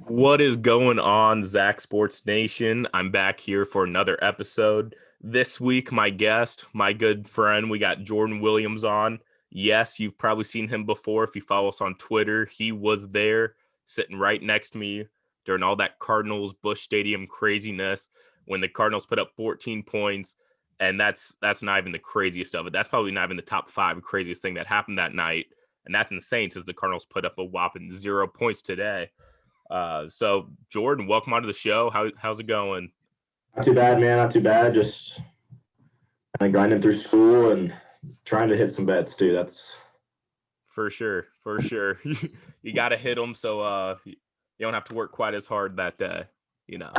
What is going on, Zach Sports Nation? I'm back here for another episode. This week, my guest, my good friend, we got Jordan Williams on. Yes, you've probably seen him before if you follow us on Twitter. He was there sitting right next to me during all that Cardinals Busch Stadium craziness when the Cardinals put up 14 points. And that's not even the craziest of it. That's probably not even the top five craziest thing that happened that night. And that's insane since the Cardinals put up a whopping 0 points today. So Jordan, welcome onto the show. How's it going? Not too bad, man. Not too bad. Just kind of grinding through school and trying to hit some bets too. That's For sure. You got to hit them so you don't have to work quite as hard that day. You know,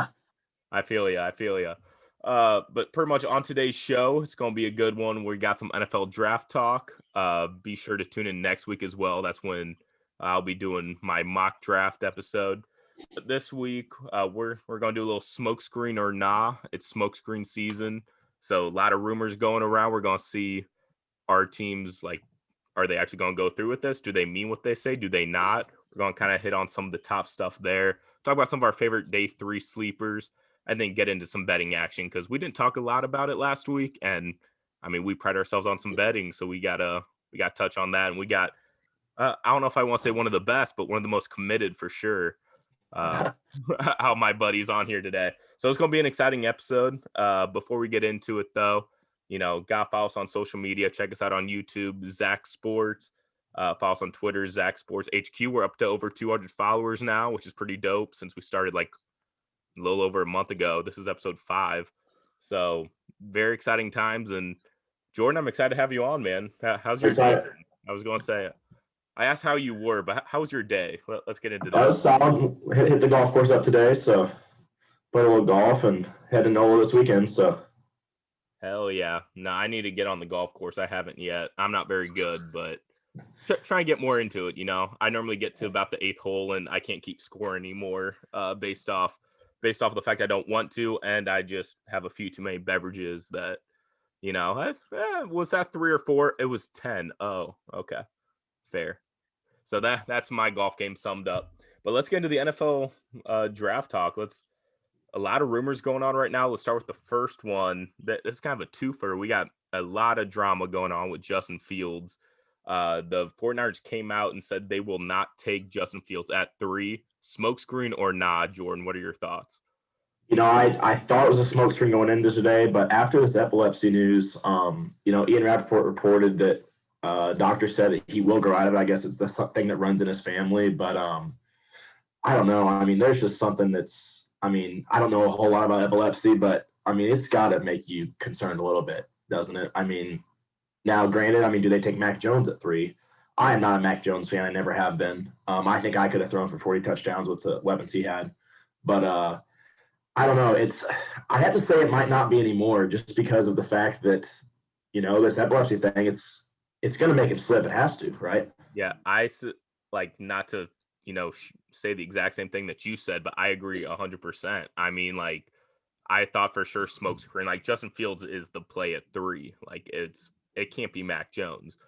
I feel you. But pretty much on today's show, it's going to be a good one. We got some NFL draft talk. Be sure to tune in next week as well. That's when I'll be doing my mock draft episode. But this week, we're going to do a little smokescreen or nah. It's smokescreen season. So a lot of rumors going around. We're going to see our teams, like, are they actually going to go through with this? Do they mean what they say? Do they not? We're going to kind of hit on some of the top stuff there. Talk about some of our favorite day 3 sleepers, and then get into some betting action because we didn't talk a lot about it last week. And I mean, we pride ourselves on some betting, so we got to touch on that. And we got, I don't know if I want to say one of the best, but one of the most committed for sure. How my buddy's on here today. So it's going to be an exciting episode. Before we get into it, though, got follow us on social media. Check us out on YouTube, Zach Sports. Follow us on Twitter, Zach Sports HQ. We're up to over 200 followers now, which is pretty dope since we started like a little over a month ago. This is episode 5. So very exciting times. And Jordan, I'm excited to have you on, man. How's your day? I was going to say, I asked how you were, but how was your day? Let's get into that. I was solid. Hit the golf course up today, so played a little golf and head to NOLA this weekend. So hell yeah. No, I need to get on the golf course. I haven't yet. I'm not very good, but try and get more into it. I normally get to about the 8th hole and I can't keep scoring anymore based off the fact I don't want to, and I just have a few too many beverages that, was that 3 or 4? It was 10. Oh, okay. Fair. So that's my golf game summed up. But let's get into the NFL draft talk. A lot of rumors going on right now. Let's start with the first one. This is kind of a twofer. We got a lot of drama going on with Justin Fields. The 49ers came out and said they will not take Justin Fields at 3. Smokescreen or nah, Jordan? What are your thoughts? I thought it was a smokescreen going into today, but after this epilepsy news, Ian Rappaport reported that doctor said that he will grow out of it. I guess it's the thing that runs in his family, but I don't know. I mean, there's just something I don't know a whole lot about epilepsy, but I mean, it's got to make you concerned a little bit, doesn't it? I mean, now granted, do they take Mac Jones at 3? I am not a Mac Jones fan. I never have been. I think I could have thrown for 40 touchdowns with the weapons he had, but I don't know. I have to say it might not be anymore just because of the fact that, this epilepsy thing, it's going to make him slip. It has to, right? Yeah, I like not to, say the exact same thing that you said, but I agree 100%. I mean, like, I thought for sure smokescreen, like Justin Fields is the play at 3. Like it can't be Mac Jones.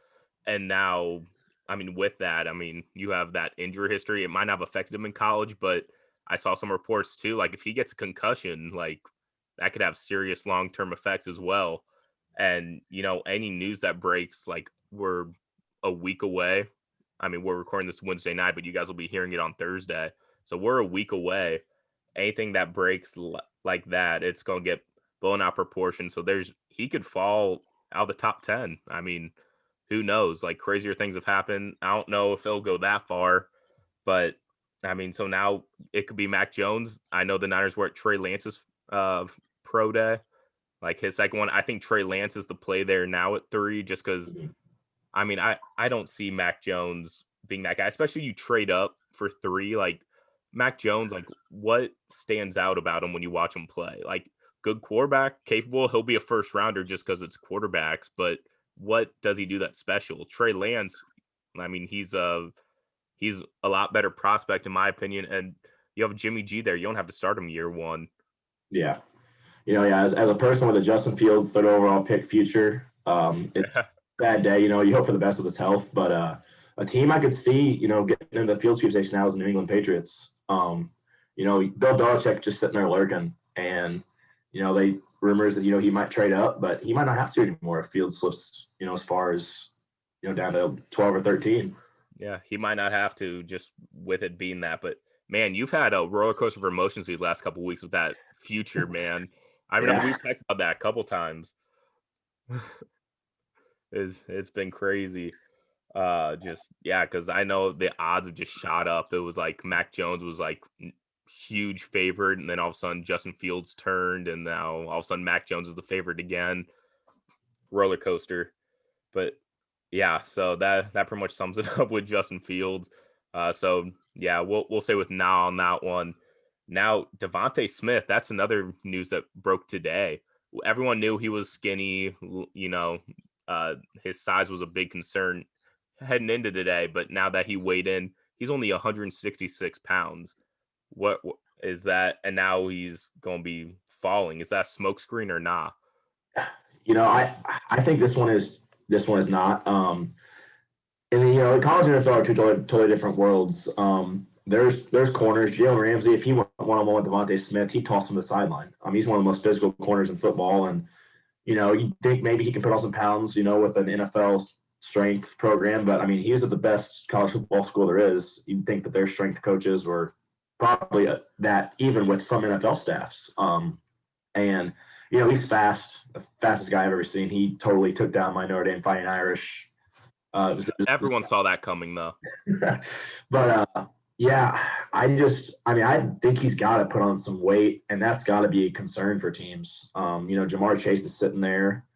And now, with that, you have that injury history. It might not have affected him in college, but I saw some reports too. Like if he gets a concussion, like that could have serious long-term effects as well. And, any news that breaks, like we're a week away. We're recording this Wednesday night, but you guys will be hearing it on Thursday. So we're a week away. Anything that breaks like that, it's going to get blown out proportion. So he could fall out of the top 10. Who knows? Like crazier things have happened. I don't know if it'll go that far, but so now it could be Mac Jones. I know the Niners were at Trey Lance's pro day, like his second one. I think Trey Lance is the play there now at 3, just because, I don't see Mac Jones being that guy, especially you trade up for 3. Like Mac Jones, like what stands out about him when you watch him play? Like good quarterback, capable. He'll be a first rounder just because it's quarterbacks, but what does he do that's special? Trey Lance, he's a lot better prospect in my opinion. And you have Jimmy G there. You don't have to start him year 1. Yeah. As a person with a Justin Fields 3rd overall pick future, it's a bad day. You hope for the best with his health, but a team I could see, getting into the field sweepstakes now is the New England Patriots. Bill Belichick just sitting there lurking, and they rumors that he might trade up, but he might not have to anymore if Fields slips as far as down to 12 or 13. Yeah, he might not have to just with it being that, but man, you've had a roller coaster of emotions these last couple weeks with that future, man. I remember Yeah, we've texted about that a couple times. It's been crazy. Just yeah, because I know the odds have just shot up. It was like Mac Jones was like huge favorite, and then all of a sudden Justin Fields turned, and now all of a sudden Mac Jones is the favorite again. Roller coaster. But yeah, so that pretty much sums it up with Justin Fields. So yeah, we'll say with now on that one. Now Devontae Smith, that's another news that broke today. Everyone knew he was skinny. His size was a big concern heading into today. But now that he weighed in, he's only 166 pounds. What is that? And now he's going to be falling. Is that smokescreen or not? I think this one is not. And then, college and NFL are two totally different worlds. There's corners. Jalen Ramsey, if he went one-on-one with Devontae Smith, he'd toss him to the sideline. He's one of the most physical corners in football, and you think maybe he can put on some pounds, with an NFL strength program, but he was at the best college football school there is. You'd think that their strength coaches were probably that, even with some NFL staffs. And he's fast, the fastest guy I've ever seen. He totally took down my Notre Dame Fighting Irish. Everyone saw that coming, though. But yeah, I think he's got to put on some weight, and that's got to be a concern for teams. Jamar Chase is sitting there.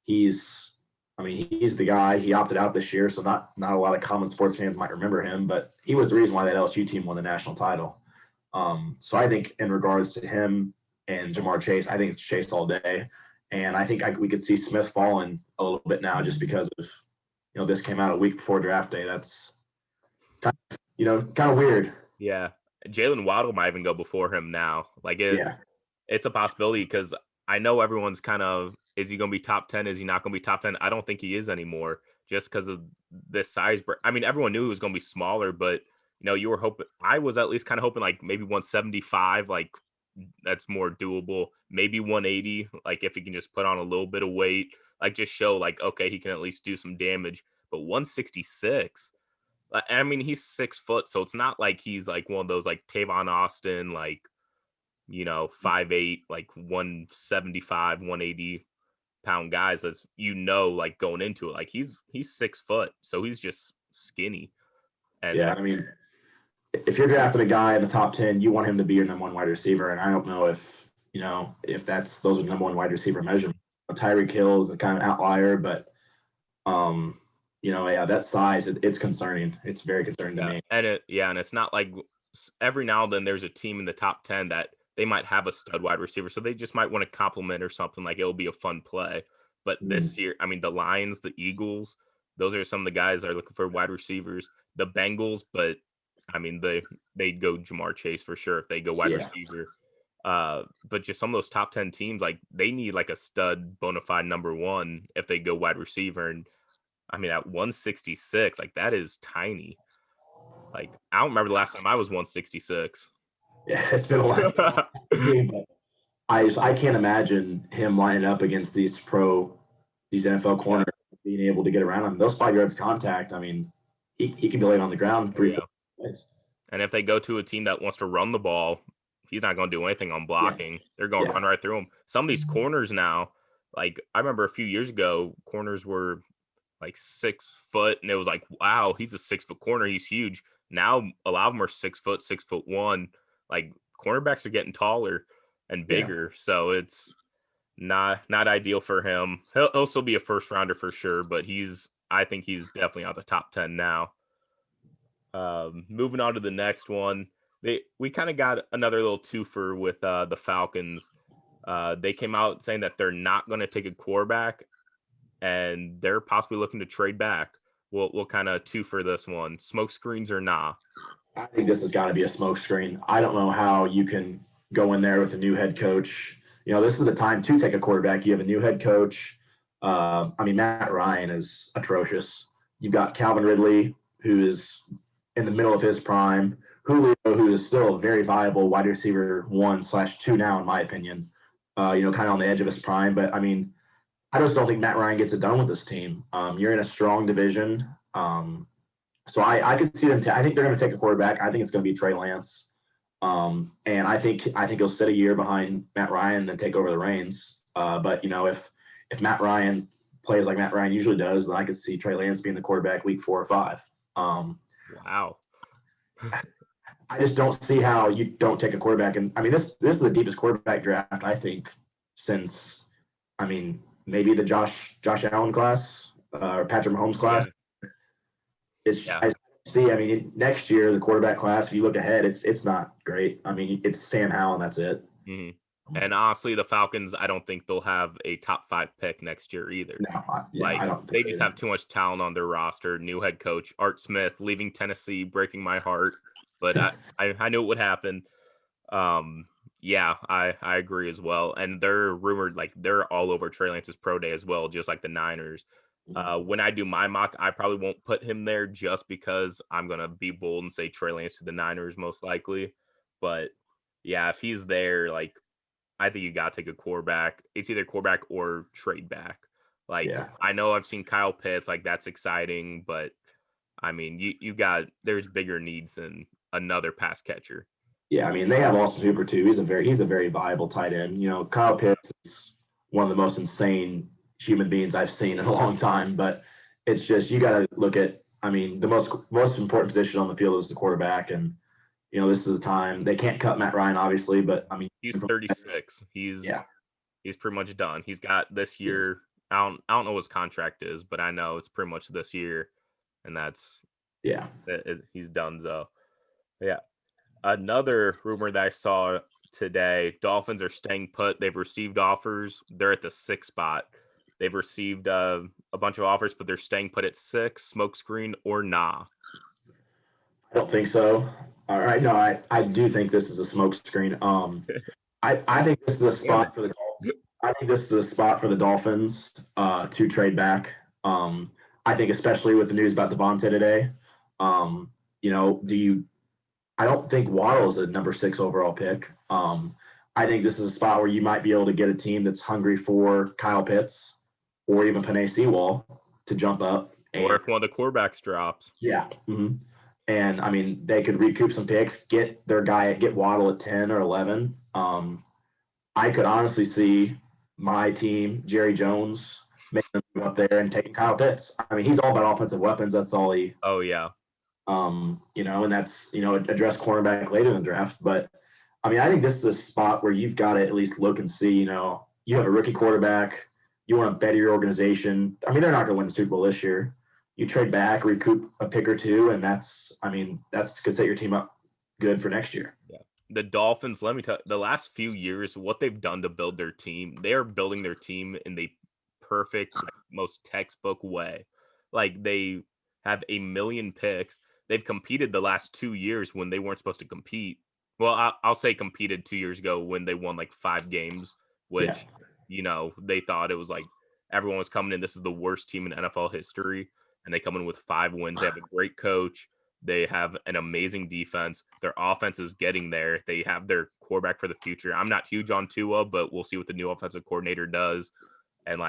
He's the guy. He opted out this year, so not a lot of common sports fans might remember him, but he was the reason why that LSU team won the national title. So I think in regards to him and Jamar Chase, I think it's Chase all day, and I think we could see Smith falling a little bit now just because of this came out a week before draft day. That's kind of weird. Yeah. Jalen Waddle might even go before him now. It's a possibility because I know everyone's kind of, is he going to be top 10? Is he not going to be top 10? I don't think he is anymore just because of this size. Everyone knew he was going to be smaller, but you were hoping, I was at least kind of hoping like maybe 175, like that's more doable. Maybe 180, like if he can just put on a little bit of weight, like just show like, okay, he can at least do some damage. But 166, he's 6 foot, so it's not like he's like one of those like Tavon Austin, like 5'8", like 175, 180-pound guys. That's like going into it, like he's 6 foot, so he's just skinny. And yeah, if you're drafting a guy in the top 10, you want him to be your number one wide receiver, and I don't know if those are number one wide receiver measurement. Tyreek Hill is a kind of outlier, but that size, it's concerning. It's very concerning to me. And it's not like every now and then there's a team in the top 10 that they might have a stud wide receiver, so they just might want to compliment or something, like it'll be a fun play. But this year, the Lions, the Eagles, those are some of the guys that are looking for wide receivers. The Bengals, but they'd go Jamar Chase for sure if they go wide receiver. But just some of those top 10 teams, like they need like a stud bona fide number one if they go wide receiver. And at 166, like that is tiny. Like I don't remember the last time I was 166. Yeah, it's been a lot. I can't imagine him lining up against these NFL corners, being able to get around him. Those 5 yards contact, he can be laid on the ground 3-4 plays. And if they go to a team that wants to run the ball, he's not going to do anything on blocking. They're going to run right through him. Some of these corners now, like I remember a few years ago, corners were like 6 foot, and it was like, wow, he's a 6 foot corner. He's huge. Now a lot of them are 6 foot, 6'1". Like cornerbacks are getting taller and bigger, so it's not ideal for him. He'll still be a first rounder for sure, but I think he's definitely out the top 10 now. Moving on to the next one, we kind of got another little twofer with the Falcons. They came out saying that they're not going to take a quarterback, and they're possibly looking to trade back. We'll kind of twofer this one. Smoke screens or nah? I think this has got to be a smoke screen. I don't know how you can go in there with a new head coach. This is the time to take a quarterback. You have a new head coach. Matt Ryan is atrocious. You've got Calvin Ridley, who is in the middle of his prime. Julio, who is still a very viable wide receiver 1/2 now, in my opinion, kind of on the edge of his prime. But I mean, I just don't think Matt Ryan gets it done with this team. You're in a strong division. So I could see them. I think they're going to take a quarterback. I think it's going to be Trey Lance. And I think he'll sit a year behind Matt Ryan and then take over the reins. But if Matt Ryan plays like Matt Ryan usually does, then I could see Trey Lance being the quarterback week 4 or 5. Wow. I just don't see how you don't take a quarterback. And I mean, this is the deepest quarterback draft I think since, I mean, maybe the Josh Allen class or Patrick Mahomes class. Yeah. I see. I mean, next year the quarterback class, if you look ahead, it's not great. I mean, it's Sam Howell and that's it. Mm-hmm. And honestly, the Falcons, I don't think they'll have a top 5 pick next year either. No, I don't. They just have too much talent on their roster. New head coach Art Smith leaving Tennessee, breaking my heart, but I knew it would happen. Yeah, I agree as well. And they're rumored, like, they're all over Trey Lance's pro day as well, just like the Niners. When I do my mock, I probably won't put him there just because I'm gonna be bold and say Trey Lance to the Niners most likely. But yeah, if he's there, like, I think you got to take a quarterback. It's either quarterback or trade back. Like, I know I've seen Kyle Pitts, like, that's exciting, but I mean, there's bigger needs than another pass catcher. Yeah, I mean, they have Austin Hooper too. He's a very viable tight end. Kyle Pitts is one of the most insane human beings I've seen in a long time, but it's just, you got to look at, I mean, the most important position on the field is the quarterback. And, this is a time they can't cut Matt Ryan, obviously, but I mean, he's 36. He's pretty much done. He's got this year. I don't know what his contract is, but I know it's pretty much this year, and he's done. So yeah. Another rumor that I saw today: Dolphins are staying put. They've received offers. They're at the 6th spot. They've received a bunch of offers, but they're staying put at 6. Smokescreen or nah? I don't think so. All right, no, I do think this is a smoke screen. I think this is a spot for the Dolphins to trade back. I think especially with the news about Devontae today. I don't think Waddle is a number 6 overall pick. I think this is a spot where you might be able to get a team that's hungry for Kyle Pitts or even Penei Sewell to jump up. Or if one of the quarterbacks drops. Yeah. Mm-hmm. And I mean, they could recoup some picks, get Waddle at 10 or 11. I could honestly see my team, Jerry Jones, making them move up there and taking Kyle Pitts. I mean, he's all about offensive weapons. That's all he. Oh yeah. And that's address cornerback later in the draft. But I mean, I think this is a spot where you've got to at least look and see. You have a rookie quarterback. You want to better your organization. I mean, they're not going to win the Super Bowl this year. You trade back, recoup a pick or two, and that's could set your team up good for next year. Yeah. The Dolphins, let me tell you, the last few years, what they've done to build their team, they are building their team in the perfect, most textbook way. Like, they have 1 million picks. They've competed the last 2 years when they weren't supposed to compete. Well, I'll say competed 2 years ago when they won like 5 games, which, they thought it was like everyone was coming in. This is the worst team in NFL history. And they come in with 5 wins. They have a great coach. They have an amazing defense. Their offense is getting there. They have their quarterback for the future. I'm not huge on Tua, but we'll see what the new offensive coordinator does. And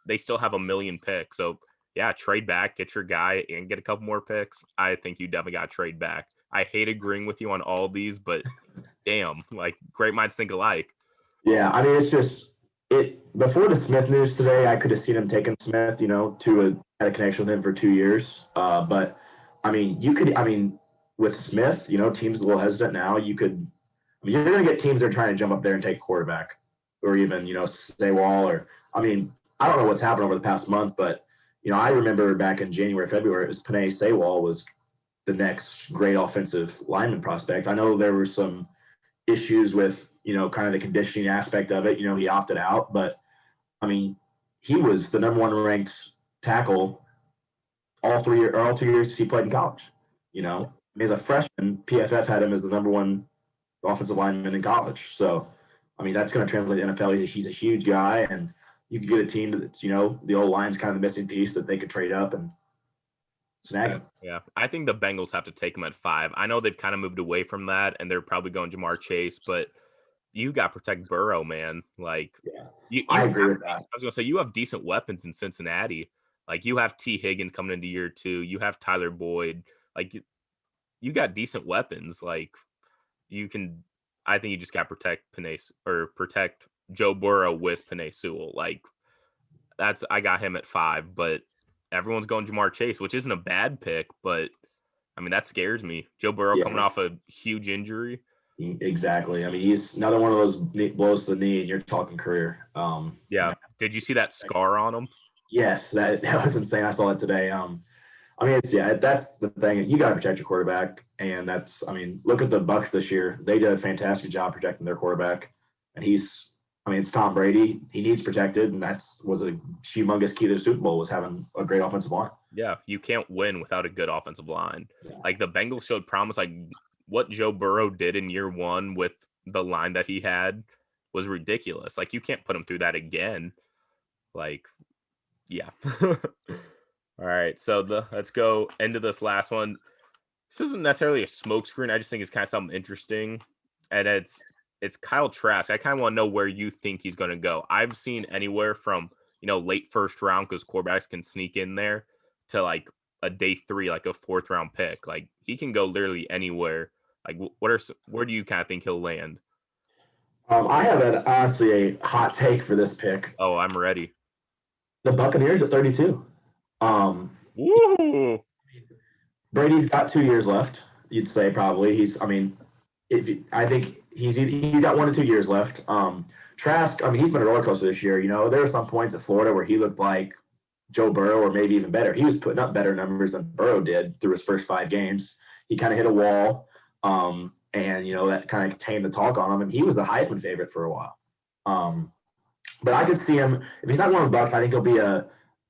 they still have 1 million picks. So yeah, trade back, get your guy, and get a couple more picks. I think you definitely got to trade back. I hate agreeing with you on all of these, but damn, great minds think alike. Yeah, I mean, it's just before the Smith news today, I could have seen him taking Smith, had a connection with him for 2 years. But I mean, with Smith, teams a little hesitant now. You're going to get teams that are trying to jump up there and take a quarterback, or even, Saywall, or I mean, I don't know what's happened over the past month, but I remember back in January, February, it was Penei Sewell was the next great offensive lineman prospect. I know there were some issues with, kind of the conditioning aspect of it. He opted out, but I mean, he was the number 1 ranked tackle all 2 years he played in college. As a freshman, PFF had him as the number 1 offensive lineman in college. So, I mean, that's going to translate to NFL. He's a huge guy, and you could get a team that's, the old line's kind of the missing piece that they could trade up and snag him. Yeah. I think the Bengals have to take him at 5. I know they've kind of moved away from that, and they're probably going Jamar Chase, but you got to protect Burrow, man. Like, Yeah, you I have agree with that. I was gonna say you have decent weapons in Cincinnati. Like you have T. Higgins coming into year 2. You have Tyler Boyd. Like you got decent weapons. Like you can. I think you just got to protect protect Joe Burrow with Penei Sewell. Like I got him at 5, but everyone's going Jamar Chase, which isn't a bad pick, but I mean that scares me. Joe Burrow Yeah, coming off a huge injury. exactly. I mean, he's another one of those blows to the knee, and you're talking career. Yeah. Did you see that scar on him? Yes, that was insane. I saw that today. I mean, that's the thing. You got to protect your quarterback, and I mean, look at the Bucks this year. They did a fantastic job protecting their quarterback, and it's Tom Brady. He needs protected, and was a humongous key to the Super Bowl was having a great offensive line. Yeah, you can't win without a good offensive line. Yeah. Like the Bengals showed promise. Like what Joe Burrow did in year 1 with the line that he had was ridiculous. Like you can't put him through that again. Like, yeah. All right, so let's go into this last one. This isn't necessarily a smokescreen. I just think it's kind of something interesting, and it's Kyle Trask. I kind of want to know where you think he's going to go. I've seen anywhere from late first round because quarterbacks can sneak in there to like a day 3, like a 4th round pick. Like he can go literally anywhere. Like where do you kind of think he'll land? I have honestly a hot take for this pick. Oh, I'm ready. The Buccaneers at 32. Woo! Brady's got 2 years left. You'd say probably. I think he's got 1 to 2 years left. Trask, I mean, he's been a roller coaster this year. There were some points at Florida where he looked like Joe Burrow or maybe even better. He was putting up better numbers than Burrow did through his first 5 games. He kind of hit a wall, and that kind of tamed the talk on him. And he was the Heisman favorite for a while. But I could see him if he's not one of the Bucks. I think he'll be a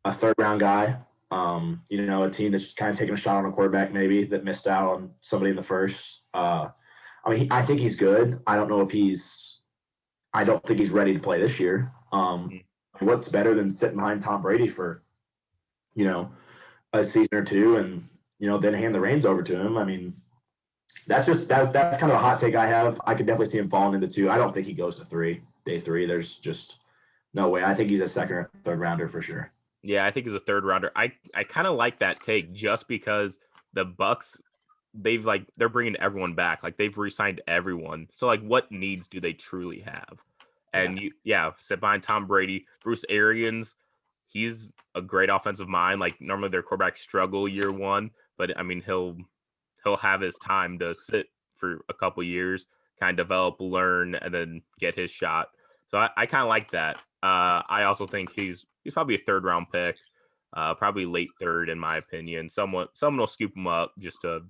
3rd round guy. A team that's kind of taking a shot on a quarterback maybe that missed out on somebody in the first. I mean, I think he's good. I don't think he's ready to play this year. What's better than sitting behind Tom Brady for, a season or 2 and, then hand the reins over to him? I mean, that's kind of a hot take I have. I could definitely see him falling into 2. I don't think he goes to day 3. There's just no way. I think he's a 2nd or 3rd rounder for sure. Yeah, I think he's a 3rd rounder. I kind of like that take just because the Bucks, they're bringing everyone back. Like they've re-signed everyone. So like, what needs do they truly have? And sit behind Tom Brady, Bruce Arians. He's a great offensive mind. Like normally their quarterbacks struggle year 1, but I mean he'll have his time to sit for a couple years, kind of develop, learn, and then get his shot. So I kind of like that. I also think he's probably a 3rd round pick, probably late 3rd in my opinion. Someone will scoop him up just to,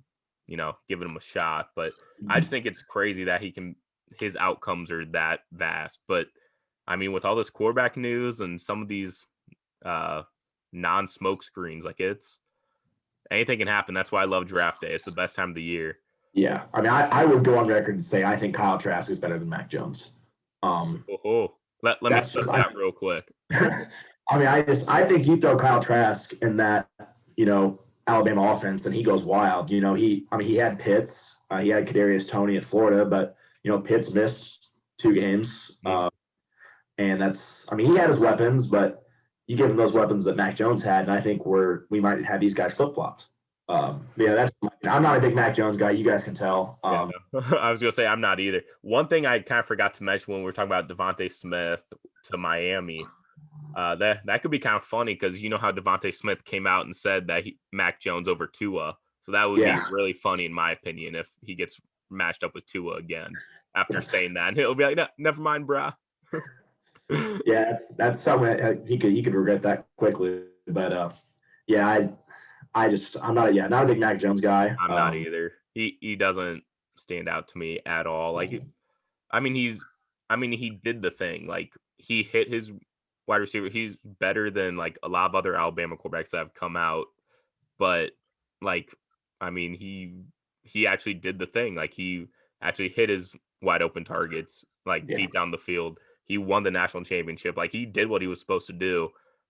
giving him a shot. But I just think it's crazy that his outcomes are that vast. But I mean, with all this quarterback news and some of these non-smoke screens, like anything can happen. That's why I love draft day. It's the best time of the year. Yeah, I mean, I would go on record and say I think Kyle Trask is better than Mac Jones. Let me test that real quick. I mean, I think you throw Kyle Trask in that, Alabama offense and he goes wild. He had Pitts, he had Kadarius Toney at Florida, but Pitts missed 2 games. And he had his weapons, but you give him those weapons that Mac Jones had, and I think we might have these guys flip-flopped. I'm not a big Mac Jones guy. You guys can tell. I was going to say I'm not either. One thing I kind of forgot to mention when we were talking about Devontae Smith to Miami, that could be kind of funny because you know how Devontae Smith came out and said that Mac Jones over Tua. So that would be really funny in my opinion if he gets matched up with Tua again after saying that. And he'll be like, no, never mind, brah. Yeah, that's something he could regret that quickly. But I'm not a big Mac Jones guy. I'm not either. He doesn't stand out to me at all. Like, he did the thing. Like he hit his wide receiver. He's better than like a lot of other Alabama quarterbacks that have come out. But like, he actually did the thing. Like he actually hit his wide open targets deep down the field. He won the national championship. Like he did what he was supposed to do.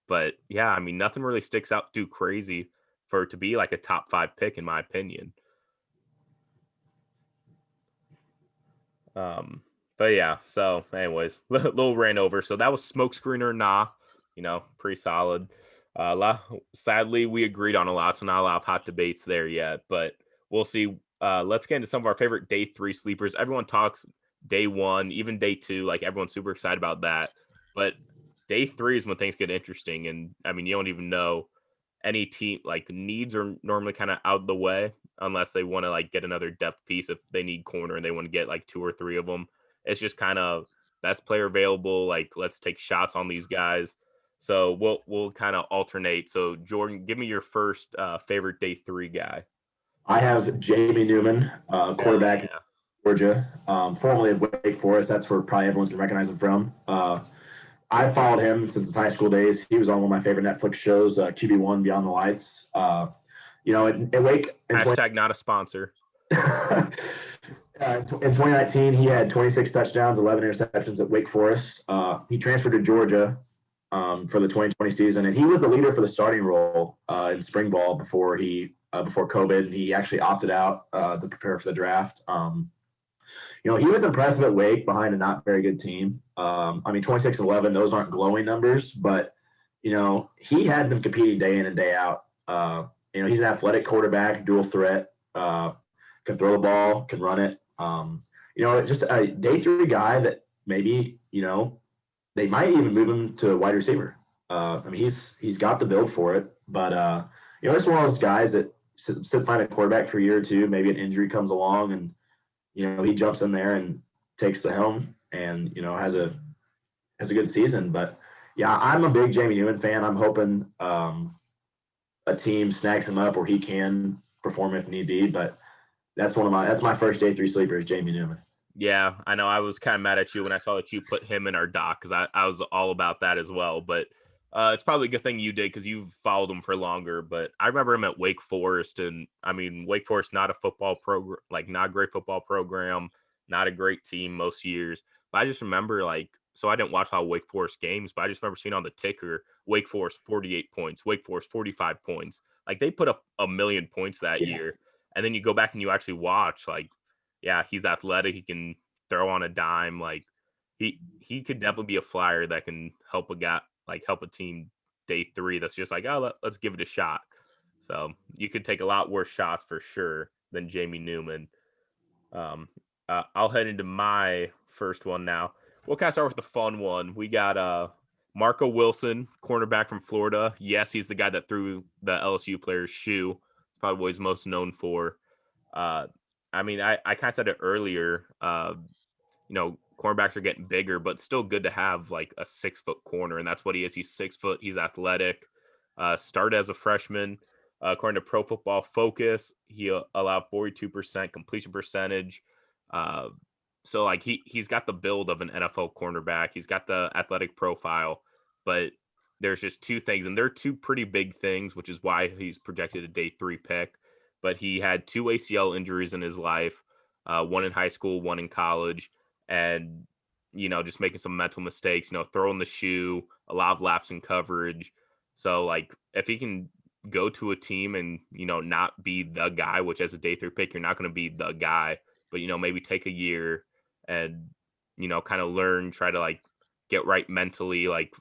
But yeah, nothing really sticks out too crazy for it to be like a top 5 pick, in my opinion. Um, but yeah, so anyways, little ran over. So that was Smokescreen or nah, pretty solid. Sadly, we agreed on a lot, so not a lot of hot debates there yet, but we'll see. Let's get into some of our favorite day 3 sleepers. Everyone talks day 1, even day 2, like everyone's super excited about that. But day 3 is when things get interesting, and I mean, you don't even know any team like needs are normally kind of out of the way unless they want to like get another depth piece if they need corner and they want to get like 2 or 3 of them. It's just kind of best player available. Like let's take shots on these guys. So we'll kind of alternate. So Jordan, give me your first favorite day 3 guy. I have Jamie Newman, Hell quarterback, yeah. Georgia, formerly of Wake Forest. That's where probably everyone's gonna recognize him from. I followed him since his high school days. He was on one of my favorite Netflix shows, QB1 Beyond the Lights. At Wake Hashtag not a sponsor. in 2019, he had 26 touchdowns, 11 interceptions at Wake Forest. He transferred to Georgia for the 2020 season, and he was the leader for the starting role in spring ball before COVID. He actually opted out to prepare for the draft. He was impressive at Wake behind a not very good team. 26-11, those aren't glowing numbers, but, he had them competing day in and day out. He's an athletic quarterback, dual threat, can throw the ball, can run it. Just a day 3 guy that maybe, they might even move him to a wide receiver. He's got the build for it, but, it's one of those guys that sits behind a quarterback for a year or two, maybe an injury comes along and, he jumps in there and takes the helm and, has a good season. But yeah, I'm a big Jamie Newman fan. I'm hoping a team snags him up where he can perform if need be. But that's my first day 3 sleeper is Jamie Newman. Yeah, I know. I was kind of mad at you when I saw that you put him in our doc because I was all about that as well. But it's probably a good thing you did because you've followed him for longer. But I remember him at Wake Forest, and I mean, Wake Forest, not a football program, like not a great football program, not a great team most years. But I just remember so I didn't watch all Wake Forest games, but I just remember seeing on the ticker, Wake Forest 48 points, Wake Forest 45 points. Like they put up a million points that Yeah. year. And then you go back and you actually watch, yeah, he's athletic. He can throw on a dime. Like he could definitely be a flyer that can help a guy, like help a team day 3. That's just like, oh, let's give it a shot. So you could take a lot worse shots for sure than Jamie Newman. I'll head into my first one now. We'll kind of start with the fun one. We got Marco Wilson, cornerback from Florida. Yes, he's the guy that threw the LSU player's shoe. It's probably what he's most known for. Uh, I kind of said it earlier. Cornerbacks are getting bigger, but still good to have like a 6-foot corner, and that's what he is. He's 6 foot. He's athletic. Started as a freshman. According to Pro Football Focus, he allowed 42% completion percentage. So like he's got the build of an NFL cornerback. He's got the athletic profile, but there's just 2 things, and they're 2 pretty big things, which is why he's projected a day 3 pick. But he had 2 ACL injuries in his life, one in high school, one in college, and just making some mental mistakes. Throwing the shoe, a lot of laps in coverage. So like if he can go to a team and not be the guy, which as a day 3 pick you're not going to be the guy, but maybe take a year and kind of learn, try to like get right mentally, like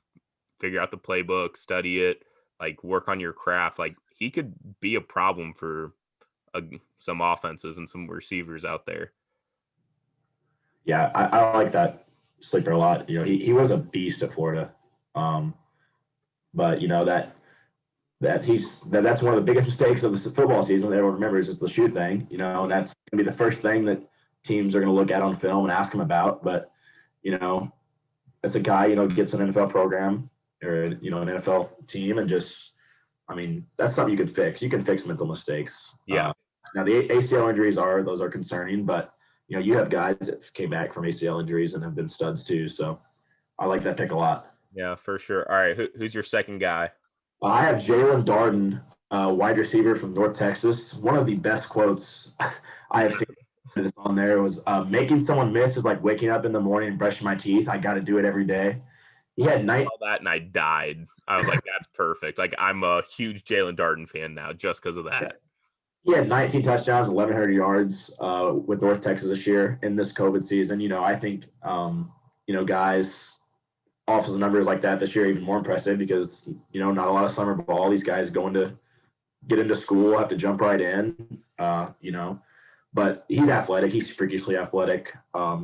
figure out the playbook, study it, like work on your craft. Like he could be a problem for some offenses and some receivers out there. Yeah, I like that sleeper a lot. He was a beast at Florida. But that's one of the biggest mistakes of the football season that everyone remembers is the shoe thing, and that's going to be the first thing that teams are going to look at on film and ask him about. But, as a guy, gets an NFL program or, an NFL team and just, that's something you can fix. You can fix mental mistakes. Yeah. Now the ACL injuries those are concerning, but you have guys that came back from ACL injuries and have been studs too. So I like that pick a lot. Yeah, for sure. All right. Who's your second guy? I have Jalen Darden, wide receiver from North Texas. One of the best quotes I have seen this on there was making someone miss is like waking up in the morning and brushing my teeth. I got to do it every day. He had I nine. saw that and I died. I was like, that's perfect. Like, I'm a huge Jalen Darden fan now just because of that. He had 19 touchdowns, 1,100 yards with North Texas this year in this COVID season. I think guys offensive numbers like that this year are even more impressive because not a lot of summer ball. These guys going to get into school, have to jump right in. But he's athletic. He's freakishly athletic.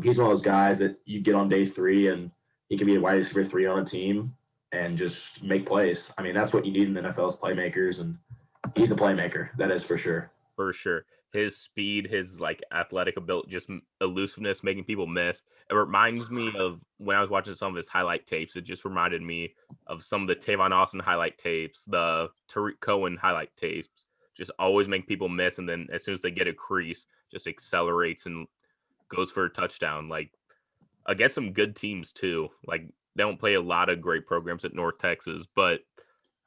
He's one of those guys that you get on day 3 and he can be a wide receiver 3 on a team and just make plays. I mean, that's what you need in the NFL is playmakers, and he's a playmaker. That is for sure. For sure. His speed, his like athletic ability, just elusiveness, making people miss. It reminds me of when I was watching some of his highlight tapes. It just reminded me of some of the Tavon Austin highlight tapes, the Tariq Cohen highlight tapes. Just always make people miss, and then as soon as they get a crease, just accelerates and goes for a touchdown. Like against some good teams too. Like they don't play a lot of great programs at North Texas, but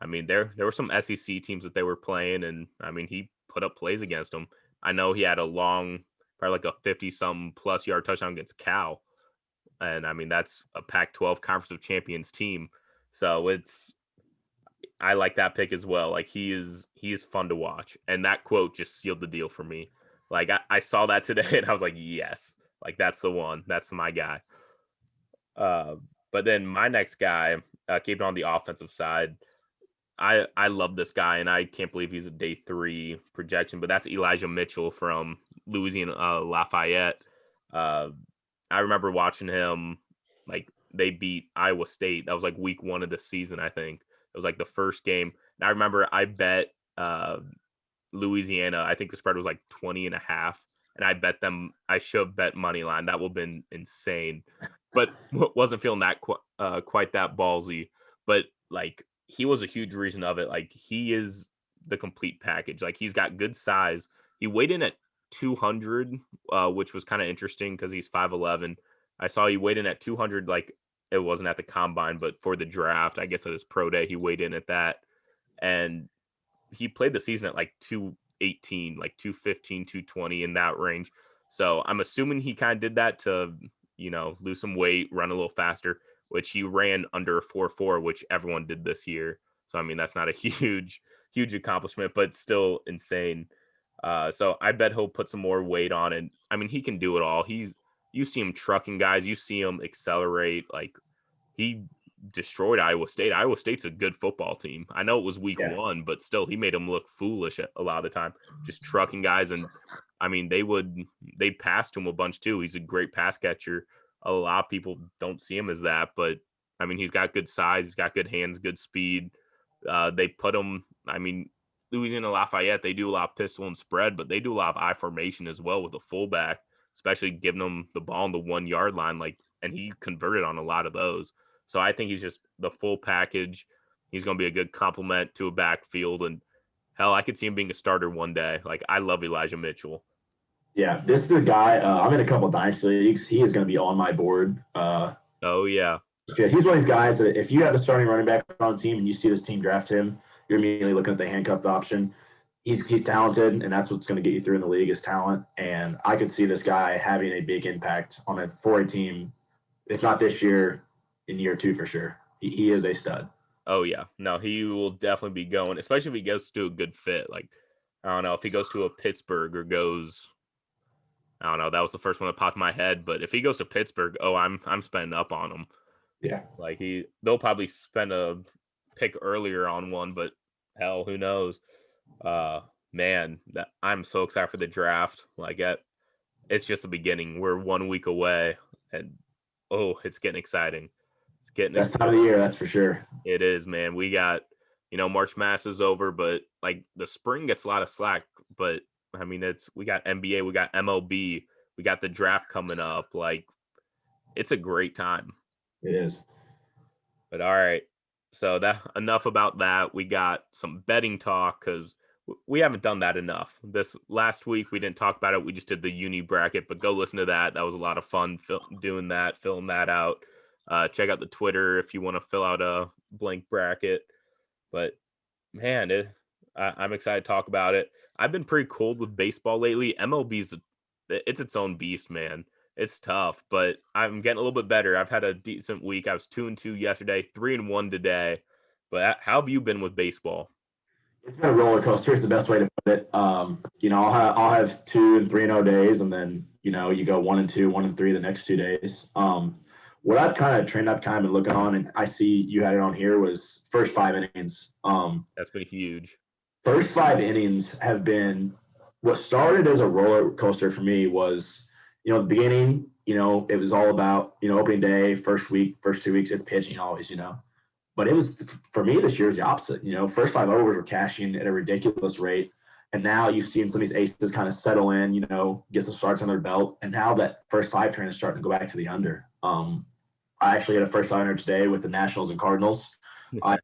I mean there were some SEC teams that they were playing, and I mean he put up plays against them. I know he had a long, probably like a 50-some plus yard touchdown against Cal, and I mean that's a Pac-12 Conference of Champions team. So I like that pick as well. Like he's fun to watch, and that quote just sealed the deal for me. Like I saw that today, and I was like, yes, like that's the one. That's my guy. Uh, but then my next guy, keeping on the offensive side, I love this guy, and I can't believe he's a day 3 projection. But that's Elijah Mitchell from Louisiana Lafayette. Uh, I remember watching him like they beat Iowa State. That was like week 1 of the season, I think. It was like the first game. And I remember I bet Louisiana. I think the spread was like 20 and a half, and I bet them. I should have bet money line. That would have been insane, but wasn't feeling that quite that ballsy. But like he was a huge reason of it. Like he is the complete package. Like he's got good size. He weighed in at 200, which was kind of interesting because he's 5'11". I saw he weighed in at 200. Like it wasn't at the combine, but for the draft, I guess at his pro day, he weighed in at that. And he played the season at like 218, like 215, 220 in that range. So I'm assuming he kind of did that to, lose some weight, run a little faster, which he ran under 4.4, which everyone did this year. So, I mean, that's not a huge accomplishment, but still insane. So I bet he'll put some more weight on it. I mean, he can do it all. You see him trucking guys, you see him accelerate. Like he destroyed Iowa State. Iowa State's a good football team. I know it was week Yeah. 1, but still he made them look foolish a lot of the time, just trucking guys. And I mean, they passed him a bunch too. He's a great pass catcher. A lot of people don't see him as that, but I mean, he's got good size, he's got good hands, good speed. They put him, I mean, Louisiana Lafayette, they do a lot of pistol and spread, but they do a lot of I formation as well with the fullback, especially giving them the ball on the 1 yard line. Like, and he converted on a lot of those. So I think he's just the full package. He's going to be a good complement to a backfield. And hell, I could see him being a starter one day. Like, I love Elijah Mitchell. Yeah, this is a guy. I'm in a couple of dynasty leagues. He is going to be on my board. Oh, yeah. He's one of these guys that if you have the starting running back on the team and you see this team draft him, you're immediately looking at the handcuffed option. He's talented, and that's what's going to get you through in the league is talent. And I could see this guy having a big impact on a team, if not this year, in year 2 for sure. He is a stud. Oh, yeah. No, he will definitely be going, especially if he goes to a good fit. Like, I don't know, if he goes to a Pittsburgh or goes, I don't know, that was the first one that popped in my head. But if he goes to Pittsburgh, oh, I'm spending up on him. Yeah. Like they'll probably spend a pick earlier on one, but hell, who knows? Man, that I'm so excited for the draft. Like it's just the beginning. We're 1 week away, and oh, it's getting exciting. It's getting Best time of the year, that's for sure. It is, man. We got, March Mass is over, but like the spring gets a lot of slack. But I mean, we got NBA, we got MLB, we got the draft coming up. Like it's a great time. It is. But all right. So that enough about that. We got some betting talk because we haven't done that enough. This last week we didn't talk about it. We just did the uni bracket, but go listen to that. That was a lot of fun doing that, filling that out. Check out the Twitter if you want to fill out a blank bracket. But man, I'm excited to talk about it. I've been pretty cold with baseball lately. MLB's it's its own beast, man. It's tough, but I'm getting a little bit better. I've had a decent week. I was 2-2 yesterday, 3-1 today. But how have you been with baseball? It's been a roller coaster. Is the best way to put it. I'll have 2 and 3-0 days, and then you go 1 and 2, 1 and 3 the next 2 days. What I've kind of trained, I've kind of been looking on, and I see you had it on here was first 5 innings. That's been huge. First 5 innings have been what started as a roller coaster for me was, the beginning, it was all about, opening day, first week, first 2 weeks, it's pitching always. But it was for me this year is the opposite. First 5 overs were cashing at a ridiculous rate. And now you've seen some of these aces kind of settle in, get some starts on their belt. And now that first five train is starting to go back to the under. I actually had a first 500 today with the Nationals and Cardinals. I,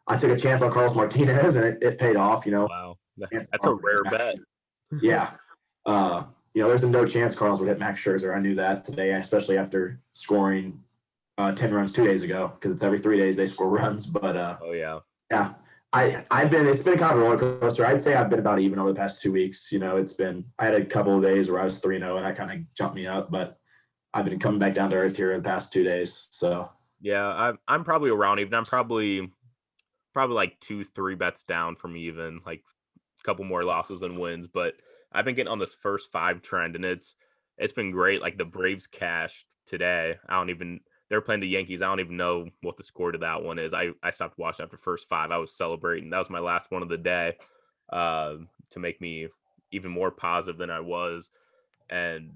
I took a chance on Carlos Martinez and it paid off. Wow. That's a rare bet. Yeah. There's a no chance Carlos would hit Max Scherzer. I knew that today, especially after scoring 10 runs 2 days ago, because it's every 3 days they score runs. But oh yeah, yeah, it's been kind of a roller coaster. I'd say I've been about even over the past 2 weeks. I had a couple of days where I was 3-0 and that kind of jumped me up, but I've been coming back down to earth here in the past 2 days. So yeah, I'm probably around even. I'm probably like 2-3 bets down from even, like a couple more losses than wins. But I've been getting on this first five trend, and it's been great. Like the Braves cashed today. They're playing the Yankees. I don't even know what the score to that one is. I stopped watching after first five. I was celebrating. That was my last one of the day, to make me even more positive than I was. And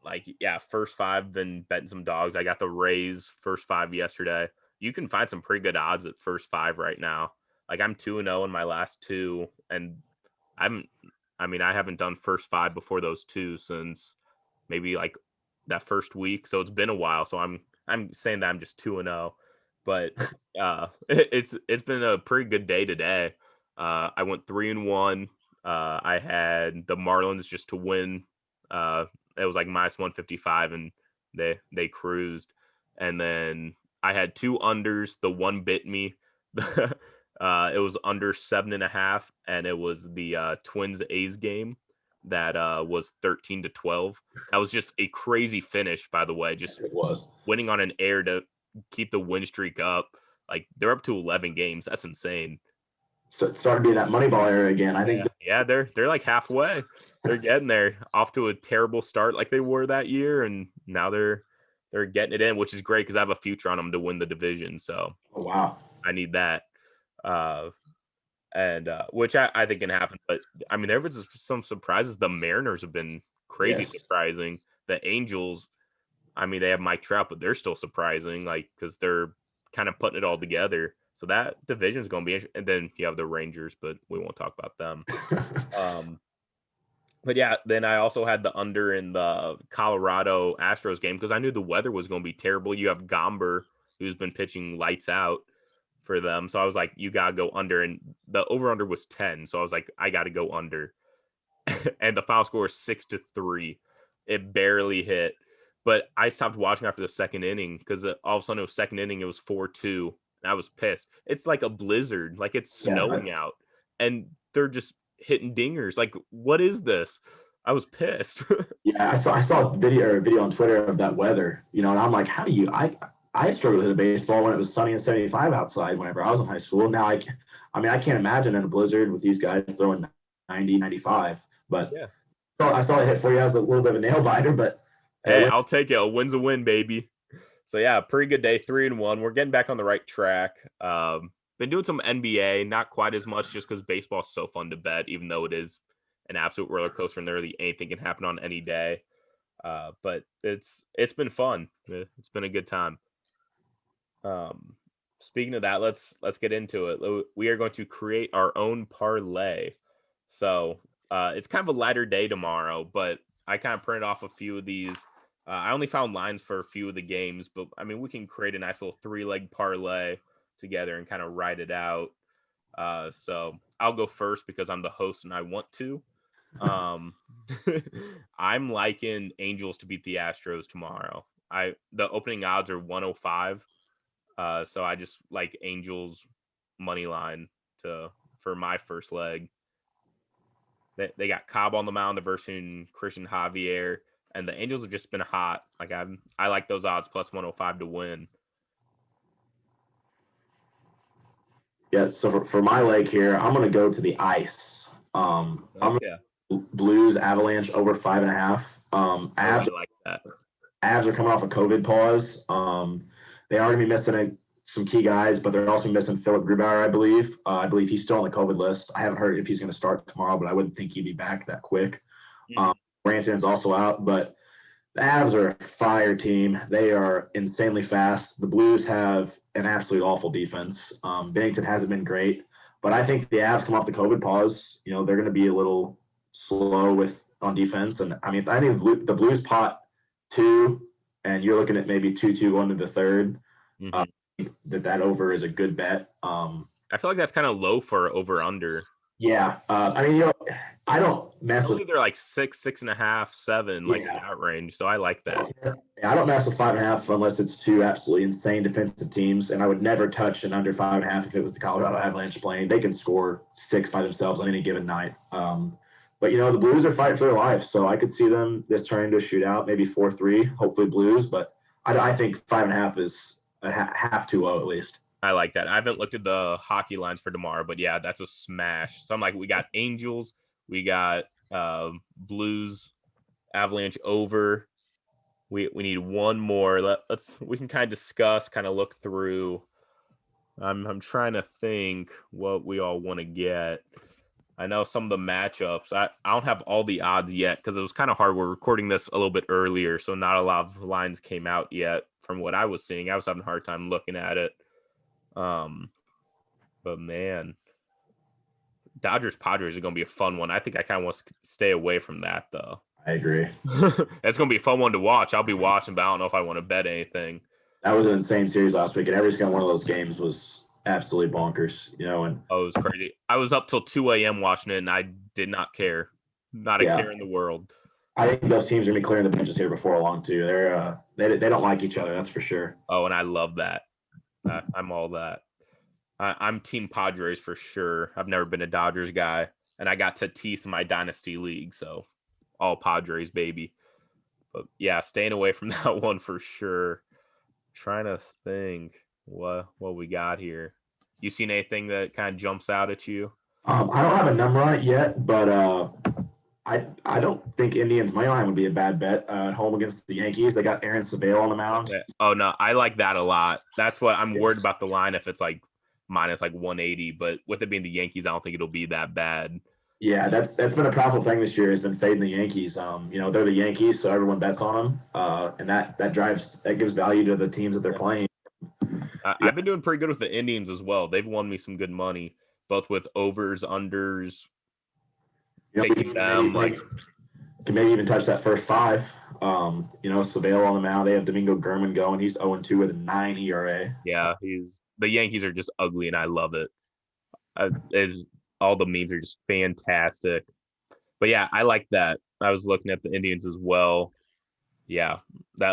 like, yeah, first five, been betting some dogs. I got the Rays first five yesterday. You can find some pretty good odds at first five right now. Like I'm 2-0 in my last two, and I haven't I haven't done first five before those two since maybe like that first week. So it's been a while. So I'm saying that I'm just 2-0. But it's been a pretty good day today. I went 3-1. I had the Marlins just to win. It was like minus 155, and they cruised. And then I had two unders. The one bit me. It was under 7.5, and it was the Twins A's game that was 13-12. That was just a crazy finish, by the way. Just it was winning on an air to keep the win streak up. Like they're up to 11 games. That's insane. So it started being that Moneyball era again. I think. Yeah, they're like halfway. They're getting there. Off to a terrible start like they were that year, and now they're getting it in, which is great because I have a future on them to win the division. So Oh, wow. I need that. And which I think can happen. But I mean, there was some surprises. The Mariners have been crazy surprising. The Angels, I mean, they have Mike Trout, but they're still surprising, like because they're kind of putting it all together. So that division is going to be interesting. And then you have the Rangers, but we won't talk about them. But yeah, then I also had the under in the Colorado Astros game because I knew the weather was going to be terrible. You have Gomber, who's been pitching lights out for them. So I was like, you got to go under. And the over-under was 10. So I was like, I got to go under. And the final score is 6-3. It barely hit. But I stopped watching after the second inning because all of a sudden it was second inning. It was 4-2. And I was pissed. It's like a blizzard. Like it's snowing out. And they're just hitting dingers. Like, what is this? I was pissed. Yeah, I saw a video on Twitter of that weather, and I'm like, how do you? I struggled with baseball when it was sunny and 75 outside whenever I was in high school. Now I can't imagine in a blizzard with these guys throwing 90, 95. But yeah. I saw it hit for you as a little bit of a nail biter, but hey, I'll take it. A win's a win, baby. So yeah, pretty good day, 3-1. We're getting back on the right track. Been doing some NBA, not quite as much just because baseball is so fun to bet, even though it is an absolute roller coaster and literally anything can happen on any day. But it's been fun. It's been a good time. Speaking of that, let's get into it. We are going to create our own parlay. So it's kind of a lighter day tomorrow, but I kind of printed off a few of these. I only found lines for a few of the games, but I mean, we can create a nice little 3-leg parlay together and kind of ride it out. So I'll go first because I'm the host and I want to. I'm liking Angels to beat the Astros tomorrow. The opening odds are 105. So I just like Angels money line for my first leg. They got Cobb on the mound versus Christian Javier. and the Angels have just been hot. Like I like those odds plus 105 to win. Yeah, so for my leg here, I'm going to go to the ice. I'm Okay. Blues Avalanche over 5.5. Oh, I like that. Avs are coming off a COVID pause. They are going to be missing some key guys, but they're also missing Philip Grubauer, I believe. I believe he's still on the COVID list. I haven't heard if he's going to start tomorrow, but I wouldn't think he'd be back that quick. Branton's also out, but the Avs are a fire team. They are insanely fast. The Blues have an absolutely awful defense. Bennington hasn't been great, but I think the Avs come off the COVID pause. You know, they're going to be a little slow on defense. And I mean, I think the Blues pot 2, and you're looking at maybe 2-2 going to the third. That over is a good bet. I feel like that's kind of low for over under. Yeah. I mean, I don't mess with. They're like 6, 6.5, 7, like in that range. So I like that. Yeah, I don't mess with 5.5 unless it's 2 absolutely insane defensive teams, and I would never touch an under 5.5 if it was the Colorado Avalanche playing. They can score 6 by themselves on any given night. But the Blues are fighting for their life, so I could see them this turning into a shootout, maybe 4-3, hopefully Blues. But I think 5.5 is a half too low at least. I like that. I haven't looked at the hockey lines for tomorrow, but yeah, that's a smash. So I'm like, we got Angels, we got Blues, Avalanche over. We need one more. We can kind of discuss, kind of look through. I'm trying to think what we all want to get. I know some of the matchups. I don't have all the odds yet because it was kind of hard. We're recording this a little bit earlier, so not a lot of lines came out yet from what I was seeing. I was having a hard time looking at it. But man, Dodgers Padres are going to be a fun one. I think I kind of want to stay away from that though. I agree. It's going to be a fun one to watch. I'll be watching, but I don't know if I want to bet anything. That was an insane series last week, and every single one of those games was absolutely bonkers. And it was crazy. I was up till 2 a.m. watching it, and I did not care. Not a care in the world. I think those teams are going to be clearing the benches here before long too. They don't like each other, that's for sure. Oh, and I love that. I'm all that. I'm Team Padres for sure. I've never been a Dodgers guy, and I got Tatis in my dynasty league, so all Padres, baby. But yeah, staying away from that one for sure. Trying to think what we got here. You seen anything that kind of jumps out at you? I don't have a number on it yet, but I don't think Indians money line would be a bad bet at home against the Yankees. They got Aaron Seville on the mound. Yeah. Oh no, I like that a lot. That's what I'm worried about the line if it's like minus like 180. But with it being the Yankees, I don't think it'll be that bad. Yeah, that's been a powerful thing this year. Has been fading the Yankees. They're the Yankees, so everyone bets on them, and that gives value to the teams that they're playing. I've been doing pretty good with the Indians as well. They've won me some good money, both with overs, unders. Taking them can maybe even touch that first 5. Seville on the mound. They have Domingo German going. He's 0-2 with a 9 ERA. Yeah, the Yankees are just ugly, and I love it. All the memes are just fantastic. But yeah, I like that. I was looking at the Indians as well. Yeah,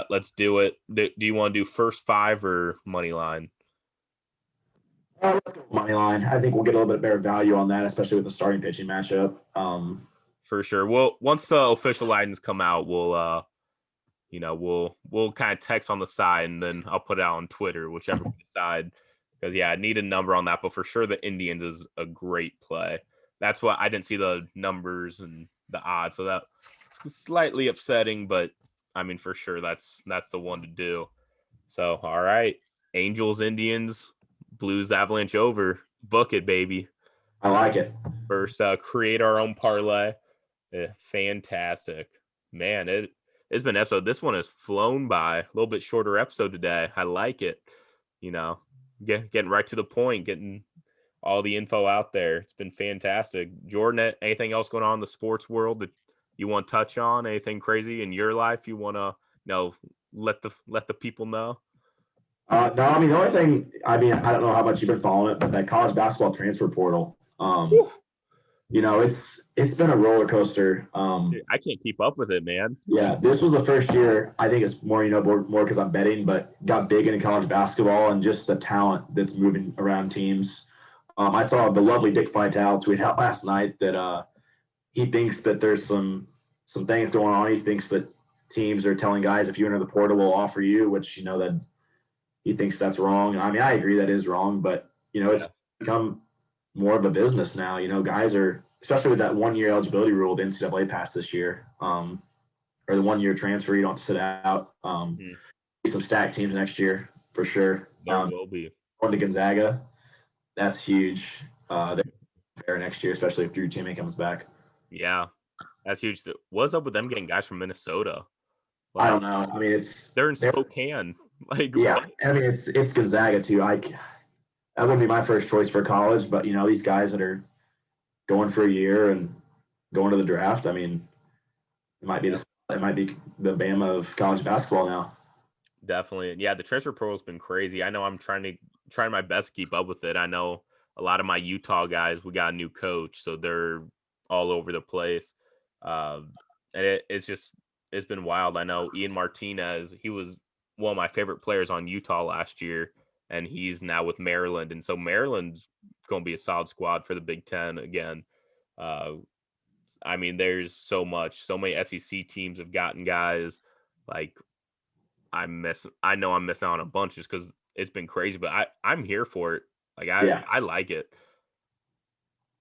let's do it. Do you want to do first 5 or money line? Let's go money line. I think we'll get a little bit better value on that, especially with the starting pitching matchup. For sure. Well, once the official lines come out, we'll kind of text on the side, and then I'll put it out on Twitter, whichever we decide. Because I need a number on that, but for sure the Indians is a great play. That's why I didn't see the numbers and the odds, so that was slightly upsetting. But I mean, for sure that's the one to do. So all right, Angels, Indians, Blues, Avalanche over. Book it, baby. I like it. First, create our own parlay. Fantastic, man. It's been an episode. This one has flown by. A little bit shorter episode today. I like it. Getting right to the point, getting all the info out there. It's been fantastic. Jordan, anything else going on in the sports world that you want to touch on? Anything crazy in your life you want to let the people know? No, I mean the only thing. I don't know how much you've been following it, but that college basketball transfer portal. It's been a roller coaster. I can't keep up with it, man. Yeah, this was the first year. I think it's more because I'm betting, but got big into college basketball and just the talent that's moving around teams. I saw the lovely Dick Vitale tweet out last night that he thinks that there's some things going on. He thinks that teams are telling guys if you enter the portal, we'll offer you, which that he thinks that's wrong. I mean, I agree that is wrong, but it's become more of a business now. Guys are, especially with that 1 year eligibility rule the NCAA passed this year, or the 1 year transfer, you don't have to sit out. Some stacked teams next year for sure. There will be. Going to Gonzaga, that's huge. They're fair next year, especially if Drew Timme comes back. Yeah, that's huge. What's up with them getting guys from Minnesota? Like, I don't know. I mean, they're in Spokane. Like, yeah, what? I mean, it's Gonzaga too. That wouldn't be my first choice for college, but these guys that are going for a year and going to the draft. I mean, it might be the Bama of college basketball now. Definitely. Yeah, the transfer portal has been crazy. I know I'm trying my best to keep up with it. I know a lot of my Utah guys, we got a new coach, so they're all over the place. And it's been wild. I know Ian Martinez, he was one of my favorite players on Utah last year, and he's now with Maryland. And so Maryland's going to be a solid squad for the Big Ten again. I mean, there's so many SEC teams have gotten guys. Like, I know I'm missing out on a bunch just because it's been crazy, but I'm here for it. Like, I like it.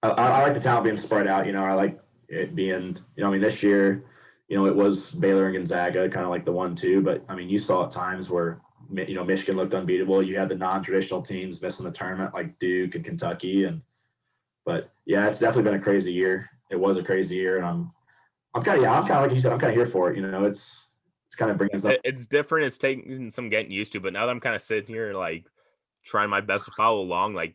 I like the talent being spread out. I like it being, I mean, this year, it was Baylor and Gonzaga, kind of like the 1-2. But I mean, you saw at times where Michigan looked unbeatable. You had the non-traditional teams missing the tournament, like Duke and Kentucky, but yeah, it's definitely been a crazy year. It was a crazy year, and I'm kind of like you said, I'm kind of here for it. It's kind of bringing something. It's different. It's taking some getting used to, but now that I'm kind of sitting here, like, trying my best to follow along, like,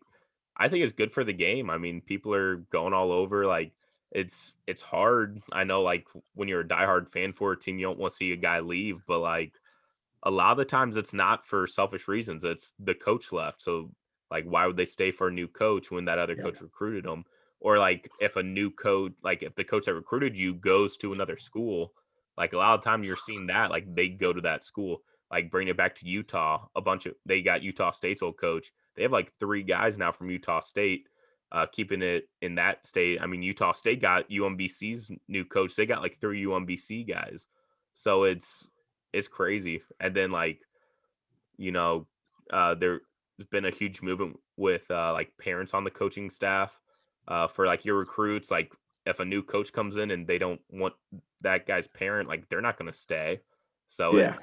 I think it's good for the game. I mean, people are going all over. Like, it's hard. I know, like, when you're a diehard fan for a team, you don't want to see a guy leave, but like, a lot of the times it's not for selfish reasons. It's the coach left. So, like, why would they stay for a new coach when that other coach recruited them? Or, like, if a new coach, like, if the coach that recruited you goes to another school, like, a lot of time you're seeing that, like, they go to that school. Like, bring it back to Utah. They got Utah State's old coach. They have like 3 guys now from Utah State, keeping it in that state. I mean, Utah State got UMBC's new coach. They got like 3 UMBC guys. So it's crazy. And then, like, there's been a huge movement with like parents on the coaching staff for like your recruits. Like, if a new coach comes in and they don't want that guy's parent, like, they're not going to stay. So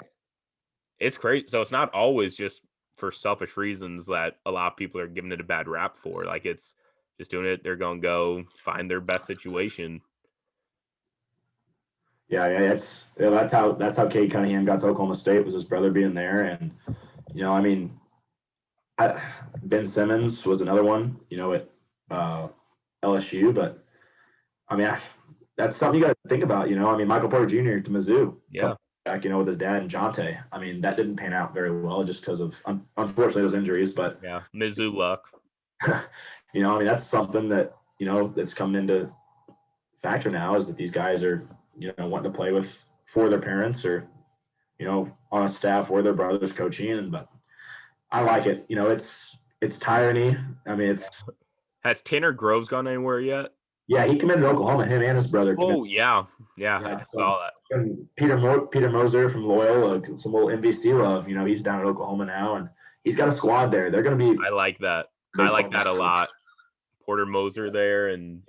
it's crazy. So it's not always just for selfish reasons that a lot of people are giving it a bad rap for. Like, it's just doing it. They're going to go find their best situation. Yeah, that's how Cade Cunningham got to Oklahoma State, was his brother being there. And I mean, Ben Simmons was another one, at LSU. But I mean, that's something you got to think about. I mean, Michael Porter Jr. to Mizzou, back, with his dad and Jonte. I mean, that didn't pan out very well just because of unfortunately those injuries. But yeah, Mizzou luck. I mean, that's something that that's coming into factor now, is that these guys are wanting to play for their parents, or on a staff where their brother's coaching. But I like it. It's tyranny. I mean, Has Tanner Groves gone anywhere yet? Yeah, he committed to Oklahoma. Him and his brother. Oh, yeah, I saw that. And Peter Moser from Loyola, some little MVC love. He's down at Oklahoma now, and he's got a squad there. They're going to be. I like that. I like that a lot. Porter Moser there, and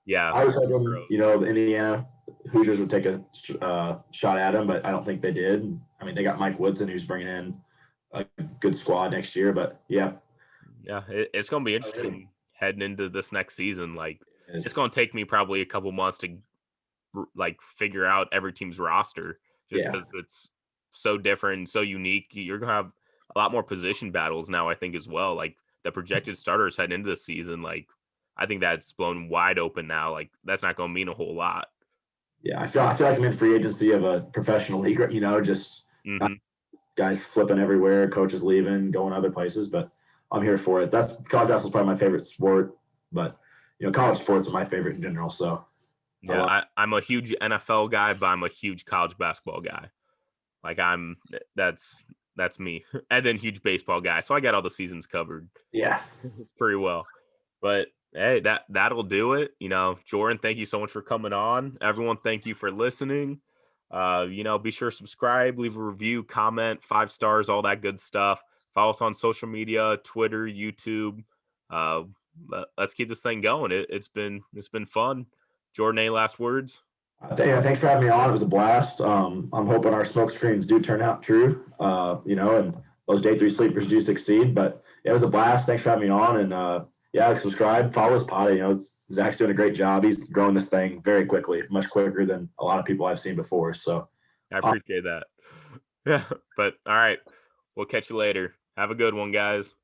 yeah. I was hoping the Indiana Hoosiers would take a shot at him, but I don't think they did. I mean, they got Mike Woodson, who's bringing in a good squad next year. But yeah, it's going to be interesting heading into this next season. Like, it's going to take me probably a couple months to like figure out every team's roster, just because it's so different and so unique. You're going to have a lot more position battles now, I think, as well. Like, the projected starters heading into the season, like, I think that's blown wide open now. Like, that's not going to mean a whole lot. Yeah, I feel like I'm in free agency of a professional league, just guys flipping everywhere, coaches leaving, going other places. But I'm here for it. College basketball is probably my favorite sport, but college sports are my favorite in general. So yeah, I'm a huge NFL guy, but I'm a huge college basketball guy. Like, that's me. And then huge baseball guy. So I got all the seasons covered. Yeah, it's pretty well. But hey, that'll do it. Jordan, thank you so much for coming on. Everyone, thank you for listening. Be sure to subscribe, leave a review, comment, 5 stars, all that good stuff. Follow us on social media, Twitter, YouTube. Uh, let's keep this thing going. It's been fun. Jordan, any last words? Thanks for having me on. It was a blast. I'm hoping our smoke screens do turn out true, and those day three sleepers do succeed. But yeah, it was a blast. Thanks for having me on. And subscribe, follow us, pod. Zach's doing a great job. He's growing this thing very quickly, much quicker than a lot of people I've seen before. So I appreciate that. Yeah, but all right, we'll catch you later. Have a good one, guys.